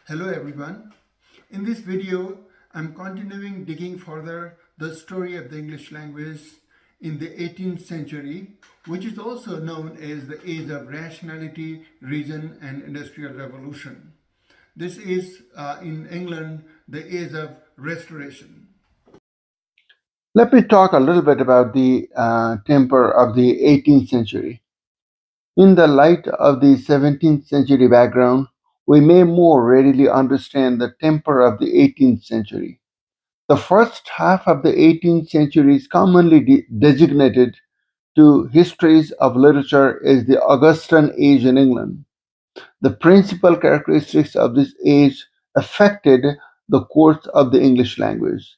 Hello everyone. In this video, I'm continuing digging further the story of the English language in the 18th century, which is also known as the age of rationality, reason, and industrial revolution. This is in England the age of restoration. Let me talk a little bit about the temper of the 18th century. In the light of the 17th century background, we may more readily understand the temper of the 18th century. The first half of the 18th century is commonly designated to histories of literature as the Augustan Age in England. The principal characteristics of this age affected the course of the English language.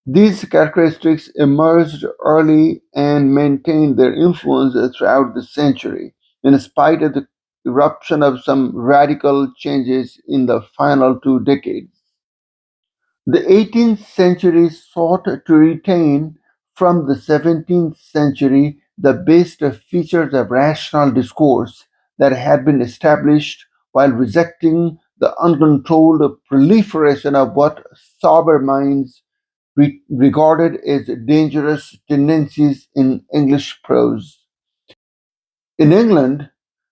These characteristics emerged early and maintained their influence throughout the century, in spite of the eruption of some radical changes in the final 2 decades. The 18th century sought to retain from the 17th century the best features of rational discourse that had been established while rejecting the uncontrolled proliferation of what sober minds regarded as dangerous tendencies in English prose. In England,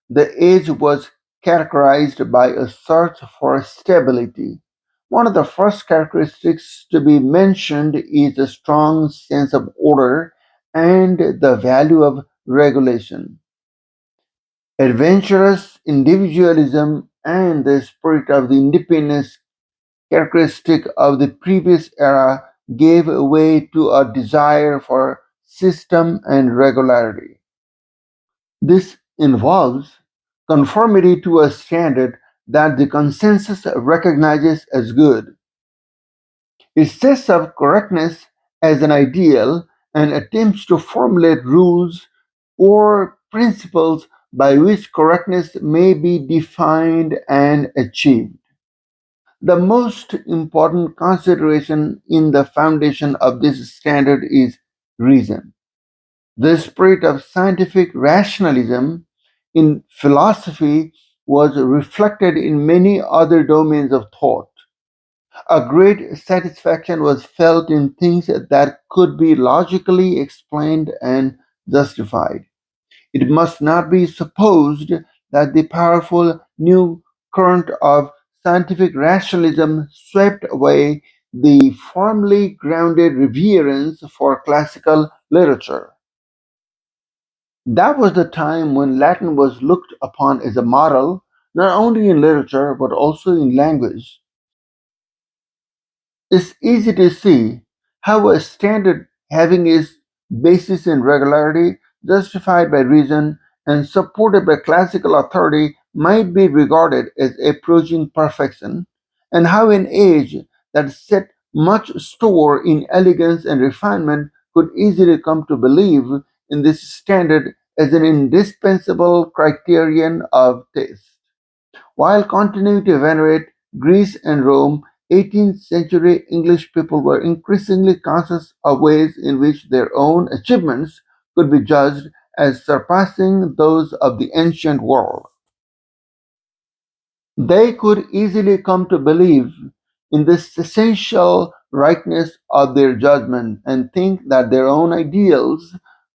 the age was characterized by a search for stability. One of the first characteristics to be mentioned is a strong sense of order and the value of regulation. Adventurous individualism and the spirit of the independence characteristic of the previous era gave way to a desire for system and regularity. This involves conformity to a standard that the consensus recognizes as good. It sets up correctness as an ideal and attempts to formulate rules or principles by which correctness may be defined and achieved. The most important consideration in the foundation of this standard is reason. The spirit of scientific rationalism in philosophy was reflected in many other domains of thought. A great satisfaction was felt in things that could be logically explained and justified. It must not be supposed that the powerful new current of scientific rationalism swept away the firmly grounded reverence for classical literature. That was the time when Latin was looked upon as a model, not only in literature but also in language. It's easy to see how a standard having its basis in regularity, justified by reason, and supported by classical authority might be regarded as approaching perfection, and how an age that set much store in elegance and refinement could easily come to believe in this standard as an indispensable criterion of taste. While continuing to venerate Greece and Rome, 18th century English people were increasingly conscious of ways in which their own achievements could be judged as surpassing those of the ancient world. They could easily come to believe in this essential rightness of their judgment and think that their own ideals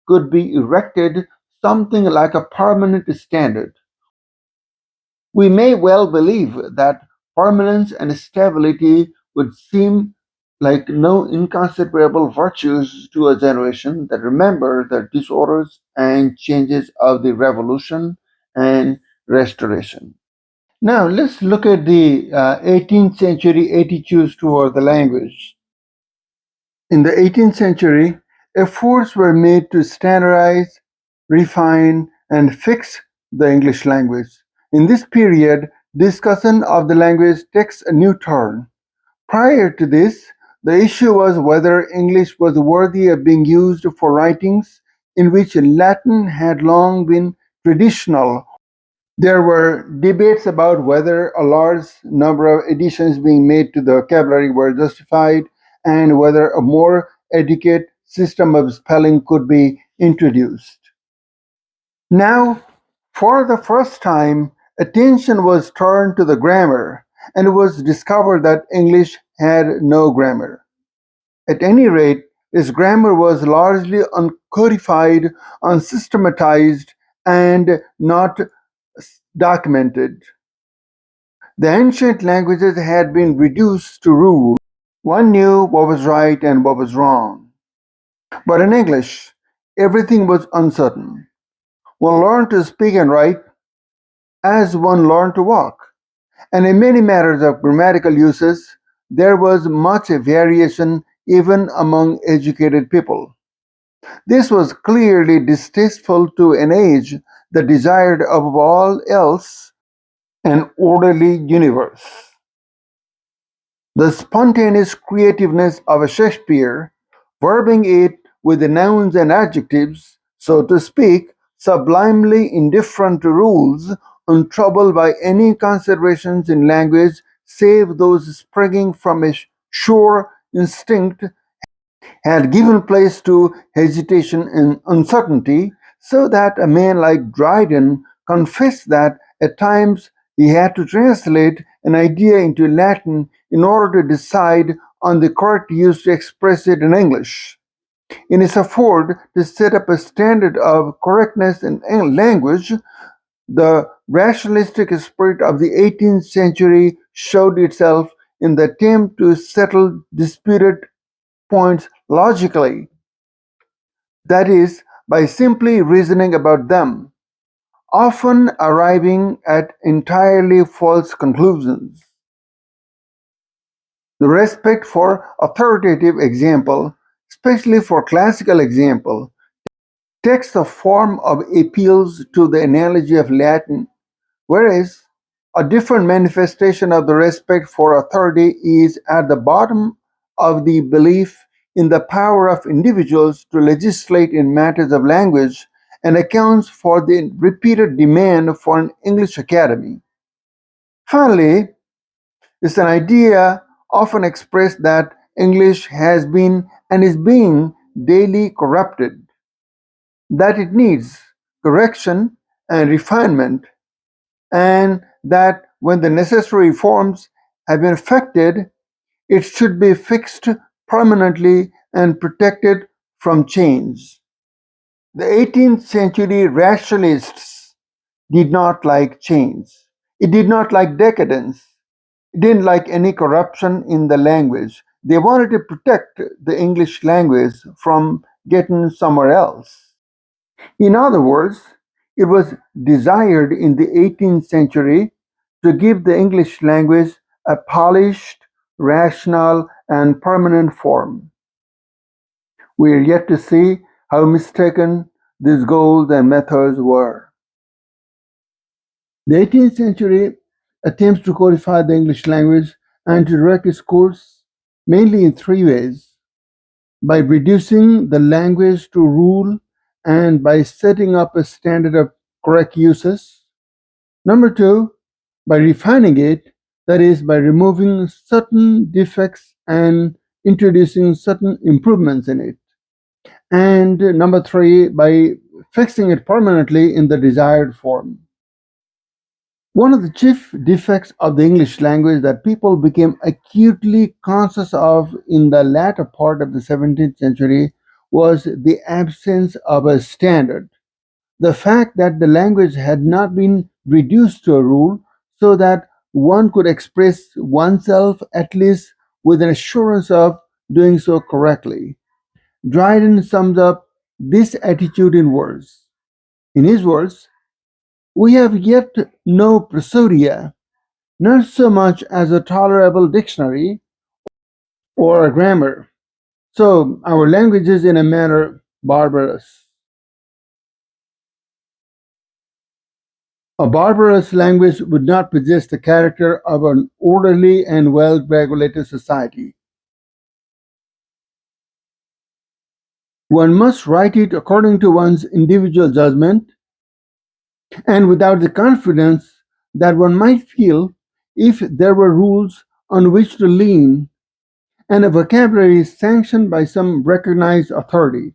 could be erected something like a permanent standard. We may well believe that permanence and stability would seem like no inconsiderable virtues to a generation that remember the disorders and changes of the Revolution and Restoration. Now, let's look at the 18th century attitudes toward the language. In the 18th century, efforts were made to standardize, refine, and fix the English language. In this period, discussion of the language takes a new turn. Prior to this, the issue was whether English was worthy of being used for writings in which Latin had long been traditional. There were debates about whether a large number of additions being made to the vocabulary were justified and whether a more adequate system of spelling could be introduced. Now, for the first time, attention was turned to the grammar, and it was discovered that English had no grammar. At any rate, its grammar was largely uncodified, unsystematized, and not documented. The ancient languages had been reduced to rule. One knew what was right and what was wrong. But in English, everything was uncertain. One learned to speak and write as one learned to walk. And in many matters of grammatical uses, there was much variation even among educated people. This was clearly distasteful to an age that desired above all else an orderly universe. The spontaneous creativeness of Shakespeare, verbing it with the nouns and adjectives, so to speak, sublimely indifferent to rules, untroubled by any considerations in language save those springing from a sure instinct, had given place to hesitation and uncertainty, so that a man like Dryden confessed that at times he had to translate an idea into Latin in order to decide on the correct use to express it in English. In his effort to set up a standard of correctness in language, the rationalistic spirit of the 18th century showed itself in the attempt to settle disputed points logically, that is, by simply reasoning about them, often arriving at entirely false conclusions. The respect for authoritative example, especially for classical example, takes the form of appeals to the analogy of Latin, whereas a different manifestation of the respect for authority is at the bottom of the belief in the power of individuals to legislate in matters of language and accounts for the repeated demand for an English academy. Finally, it's an idea often expressed that English has been and is being daily corrupted, that it needs correction and refinement, and that when the necessary reforms have been effected, it should be fixed permanently and protected from change. The 18th century rationalists did not like change. It did not like decadence. It didn't like any corruption in the language. They wanted to protect the English language from getting somewhere else. In other words, it was desired in the 18th century to give the English language a polished, rational, and permanent form. We are yet to see how mistaken these goals and methods were. The 18th century attempts to codify the English language and to direct its course mainly in three ways: by reducing the language to rule and by setting up a standard of correct uses. Number two, by refining it, that is, by removing certain defects and introducing certain improvements in it. And number three, by fixing it permanently in the desired form. One of the chief defects of the English language that people became acutely conscious of in the latter part of the 17th century was the absence of a standard. The fact that the language had not been reduced to a rule so that one could express oneself at least with an assurance of doing so correctly. Dryden sums up this attitude in words. In his words, we have yet no prosodia, not so much as a tolerable dictionary or a grammar. So our language is in a manner barbarous. A barbarous language would not possess the character of an orderly and well regulated society. One must write it according to one's individual judgment and without the confidence that one might feel if there were rules on which to lean and a vocabulary sanctioned by some recognized authority.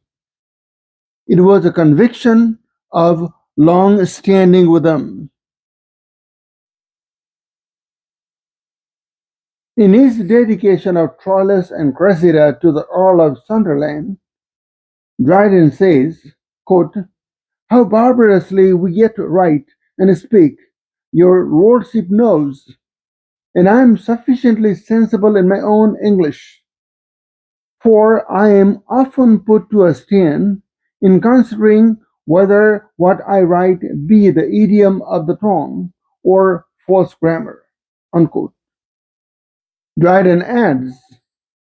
It was a conviction of long standing with them. In his dedication of Troilus and Cressida to the Earl of Sunderland, Dryden says, quote, "How barbarously we yet write and speak, your lordship knows, and I am sufficiently sensible in my own English, for I am often put to a stand in considering whether what I write be the idiom of the tongue or false grammar." Unquote. Dryden adds,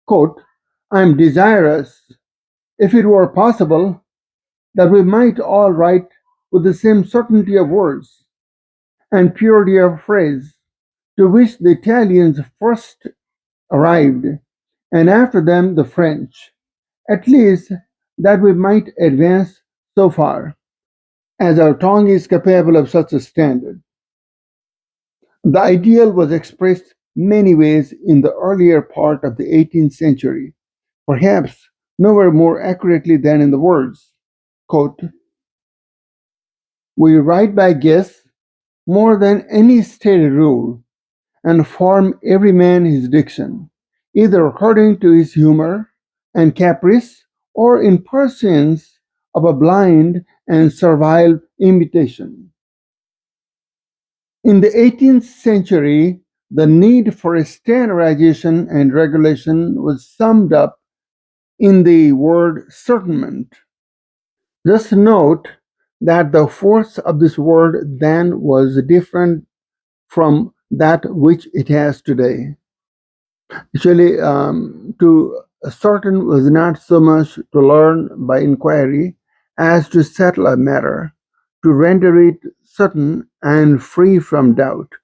quote, "I am desirous, if it were possible, that we might all write with the same certainty of words and purity of phrase to which the Italians first arrived, and after them the French, at least that we might advance so far as our tongue is capable of such a standard." The ideal was expressed many ways in the earlier part of the 18th century, perhaps nowhere more accurately than in the words, quote, "We write by guess more than any stated rule, and form every man his diction, either according to his humour and caprice, or in pursuance of a blind and servile imitation." In the 18th century, the need for standardization and regulation was summed up in the word certainment. Just note that the force of this word then was different from that which it has today. Actually, to ascertain was not so much to learn by inquiry as to settle a matter, to render it certain and free from doubt.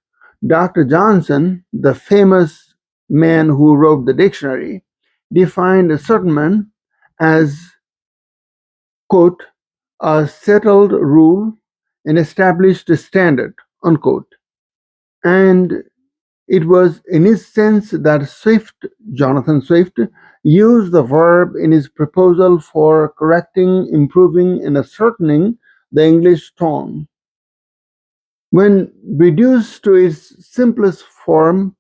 Dr. Johnson, the famous man who wrote the dictionary, defined ascertainment as, quote, "a settled rule, an established standard," unquote. And it was in his sense that Swift, Jonathan Swift, used the verb in his proposal for correcting, improving, and ascertaining the English tongue. When reduced to its simplest form,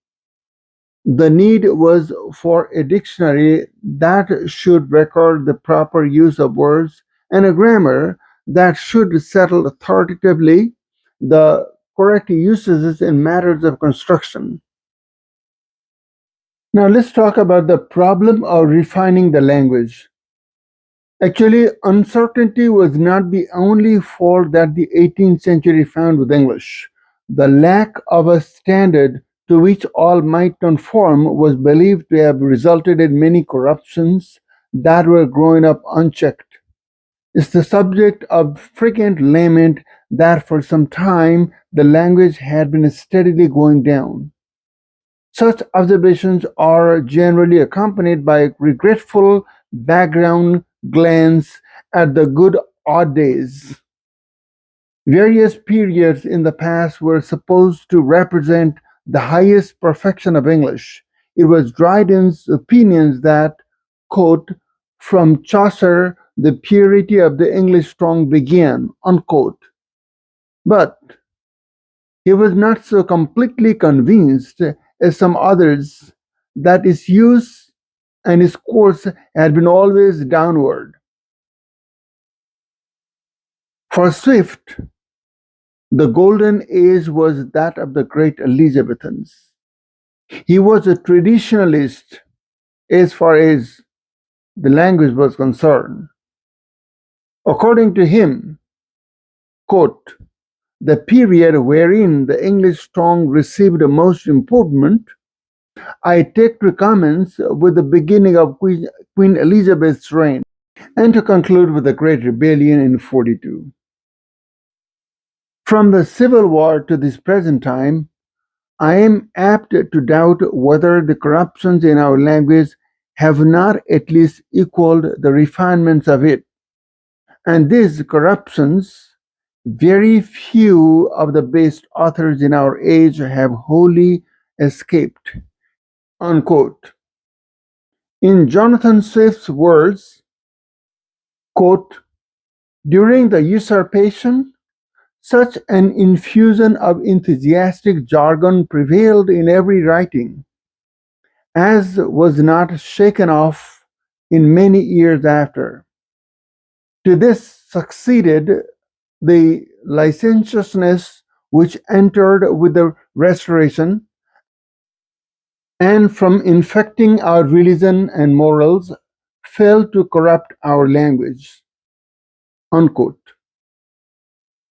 the need was for a dictionary that should record the proper use of words and a grammar that should settle authoritatively the correct usages in matters of construction. Now let's talk about the problem of refining the language. Actually, uncertainty was not the only fault that the 18th century found with English. The lack of a standard to which all might conform was believed to have resulted in many corruptions that were growing up unchecked. It's the subject of frequent lament that for some time the language had been steadily going down. Such observations are generally accompanied by a regretful background glance at the good old days. Various periods in the past were supposed to represent the highest perfection of English. It was Dryden's opinions that, quote, "from Chaucer the purity of the English tongue began," unquote. But he was not so completely convinced as some others that its use and its course had been always downward. For Swift, the golden age was that of the great Elizabethans. He was a traditionalist as far as the language was concerned. According to him, quote, "the period wherein the English tongue received the most improvement I take to commence with the beginning of Queen Elizabeth's reign, and to conclude with the Great Rebellion in 42. From the Civil War to this present time, I am apt to doubt whether the corruptions in our language have not at least equaled the refinements of it. And these corruptions, very few of the best authors in our age have wholly escaped." Unquote. In Jonathan Swift's words, quote, "during the usurpation, such an infusion of enthusiastic jargon prevailed in every writing as was not shaken off in many years after. To this succeeded the licentiousness which entered with the Restoration, and from infecting our religion and morals, fell to corrupt our language. Unquote.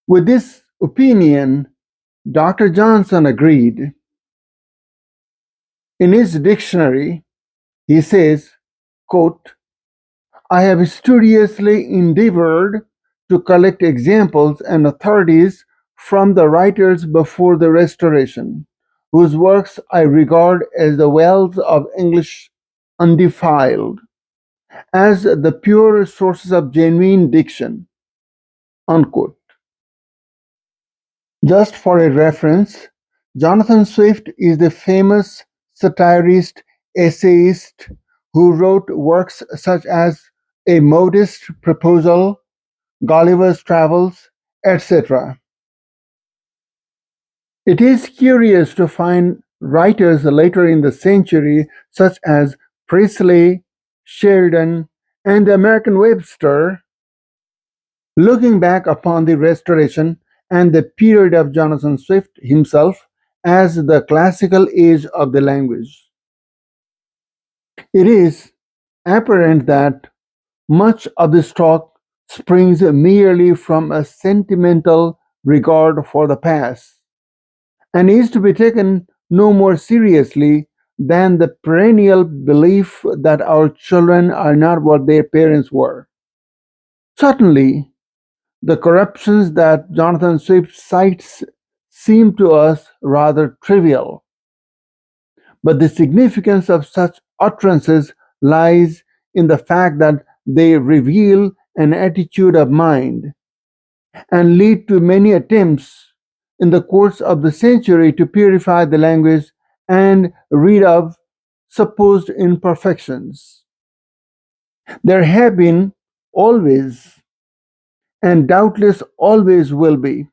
With this opinion, Dr. Johnson agreed. In his dictionary, he says, quote, I have studiously endeavored to collect examples and authorities from the writers before the Restoration, whose works I regard as the wells of English undefiled, as the pure sources of genuine diction. Unquote. Just for a reference, Jonathan Swift is the famous satirist, essayist who wrote works such as A Modest Proposal, Gulliver's Travels, etc. It is curious to find writers later in the century, such as Priestley, Sheridan, and the American Webster, looking back upon the Restoration and the period of Jonathan Swift himself as the classical age of the language. It is apparent that much of this talk springs merely from a sentimental regard for the past, and is to be taken no more seriously than the perennial belief that our children are not what their parents were. Certainly, the corruptions that Jonathan Swift cites seem to us rather trivial, but the significance of such utterances lies in the fact that they reveal an attitude of mind and lead to many attempts in the course of the century to purify the language and rid of supposed imperfections. There have been always, and doubtless always will be,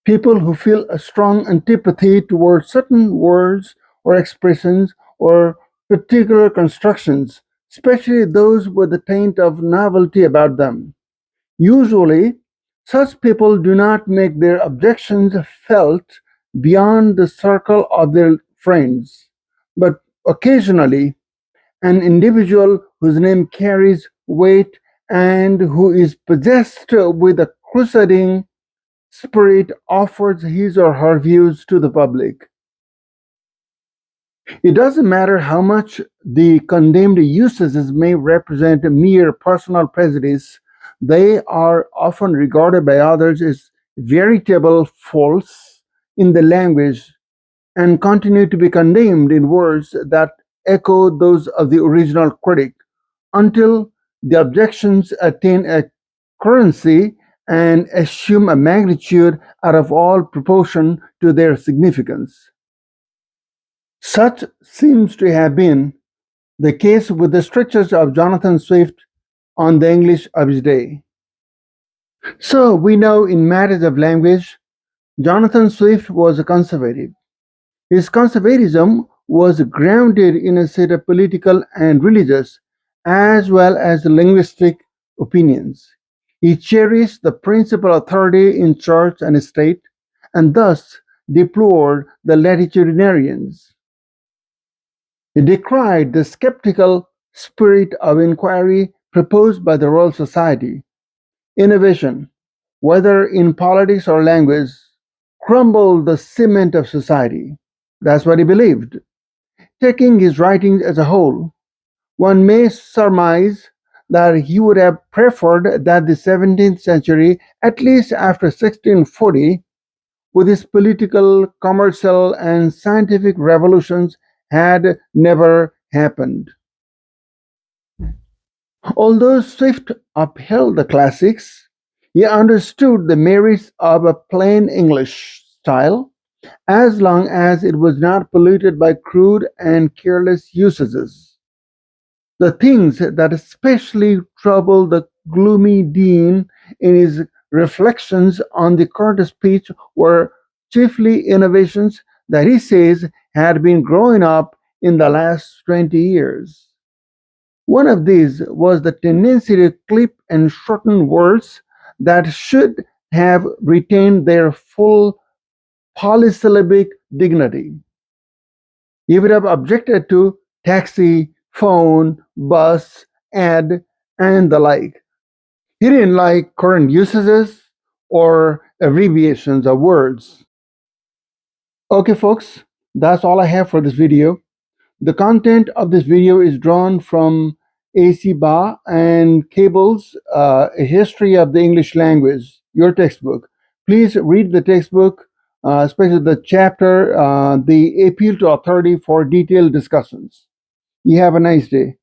people who feel a strong antipathy towards certain words or expressions or particular constructions, especially those with a taint of novelty about them. Usually, such people do not make their objections felt beyond the circle of their friends, but occasionally an individual whose name carries weight and who is possessed with a crusading spirit offers his or her views to the public. It doesn't matter how much the condemned usages may represent mere personal prejudice, they are often regarded by others as veritable faults in the language and continue to be condemned in words that echo those of the original critic until the objections attain a currency and assume a magnitude out of all proportion to their significance. Such seems to have been the case with the strictures of Jonathan Swift on the English of his day. So we know in matters of language, Jonathan Swift was a conservative. His conservatism was grounded in a set of political and religious, as well as linguistic opinions. He cherished the principal authority in church and state, and thus deplored the latitudinarians. He decried the skeptical spirit of inquiry proposed by the Royal Society. Innovation, whether in politics or language, crumbled the cement of society. That's what he believed. Taking his writings as a whole, one may surmise that he would have preferred that the 17th century, at least after 1640, with its political, commercial, and scientific revolutions, had never happened. Although Swift upheld the classics, he understood the merits of a plain English style as long as it was not polluted by crude and careless usages. The things that especially troubled the gloomy dean in his reflections on the current speech were chiefly innovations that he says had been growing up in the last 20 years. One of these was the tendency to clip and shorten words that should have retained their full polysyllabic dignity. You would have objected to taxi, phone, bus, ad, and the like. He didn't like current usages or abbreviations of words. Okay, folks, that's all I have for this video. The content of this video is drawn from A.C. Ba and Cable's A History of the English Language, your textbook. Please read the textbook, especially the chapter, The Appeal to Authority, for detailed discussions. You have a nice day.